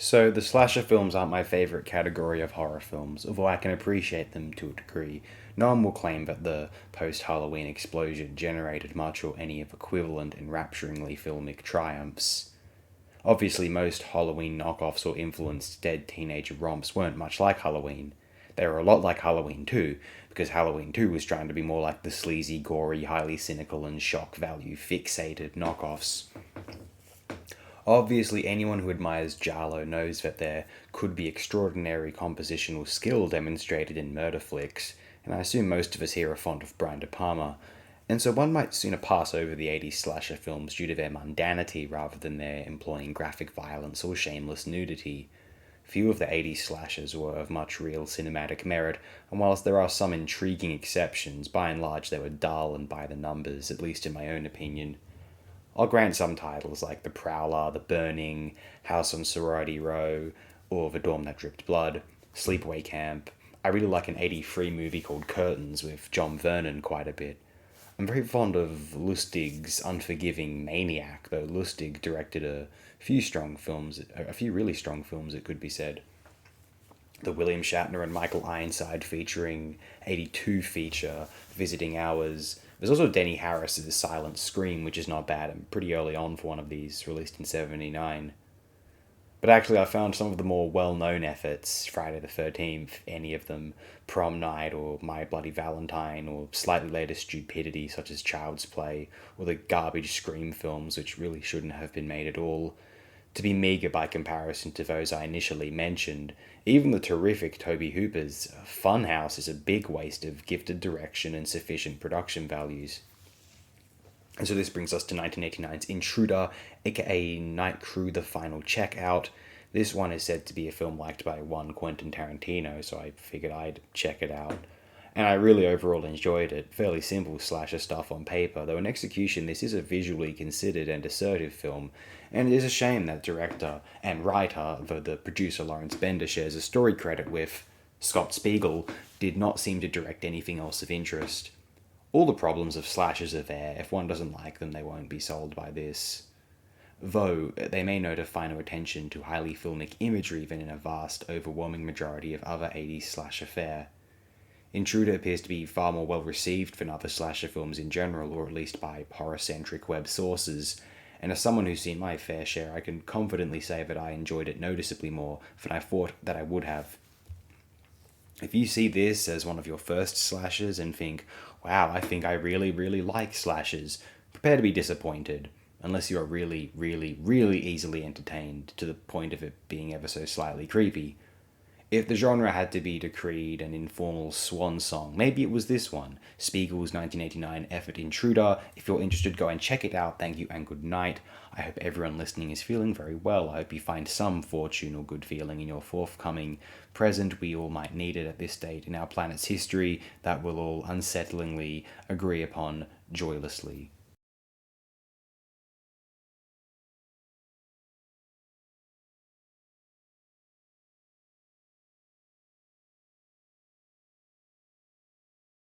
So, the slasher films aren't my favourite category of horror films, although I can appreciate them to a degree. No one will claim that the post Halloween explosion generated much or any of equivalent enrapturingly filmic triumphs. Obviously, most Halloween knockoffs or influenced dead teenager romps weren't much like Halloween. They were a lot like Halloween 2, because Halloween 2 was trying to be more like the sleazy, gory, highly cynical, and shock value fixated knockoffs. Obviously, anyone who admires Giallo knows that there could be extraordinary compositional skill demonstrated in murder flicks, and I assume most of us here are fond of Brian De Palma, and so one might sooner pass over the 80s slasher films due to their mundanity rather than their employing graphic violence or shameless nudity. Few of the 80s slashers were of much real cinematic merit, and whilst there are some intriguing exceptions, by and large they were dull and by the numbers, at least in my own opinion. I'll grant some titles like The Prowler, The Burning, House on Sorority Row, or The Dorm That Dripped Blood, Sleepaway Camp. I really like an 83 movie called Curtains with John Vernon quite a bit. I'm very fond of Lustig's Unforgiving Maniac, though Lustig directed a few really strong films, it could be said. The William Shatner and Michael Ironside featuring 82 feature, Visiting Hours. There's also Denny Harris's Silent Scream, which is not bad and pretty early on for one of these, released in 79. But actually, I found some of the more well known efforts, Friday the 13th, any of them, Prom Night or My Bloody Valentine, or slightly later stupidity such as Child's Play, or the garbage Scream films which really shouldn't have been made at all, to be meagre by comparison to those I initially mentioned. Even the terrific Toby Hooper's Funhouse is a big waste of gifted direction and sufficient production values. And so this brings us to 1989's Intruder, aka Night Crew The Final Checkout. This one is said to be a film liked by one Quentin Tarantino, so I figured I'd check it out. And I really overall enjoyed it. Fairly simple slasher stuff on paper, though in execution this is a visually considered and assertive film, and it is a shame that director and writer, though the producer Lawrence Bender shares a story credit with, Scott Spiegel, did not seem to direct anything else of interest. All the problems of slashers are there. If one doesn't like them, they won't be sold by this. Though they may note a finer attention to highly filmic imagery than in a vast, overwhelming majority of other 80s slasher fare. Intruder appears to be far more well received than other slasher films in general, or at least by horror-centric web sources, and as someone who's seen my fair share, I can confidently say that I enjoyed it noticeably more than I thought that I would have. If you see this as one of your first slashers and think, wow, I think I really, really like slashers, prepare to be disappointed, unless you are really, really, really easily entertained to the point of it being ever so slightly creepy. If the genre had to be decreed an informal swan song, maybe it was this one, Spiegel's 1989 effort Intruder. If you're interested, go and check it out. Thank you and good night. I hope everyone listening is feeling very well. I hope you find some fortune or good feeling in your forthcoming present. We all might need it at this date in our planet's history that we'll all unsettlingly agree upon joylessly.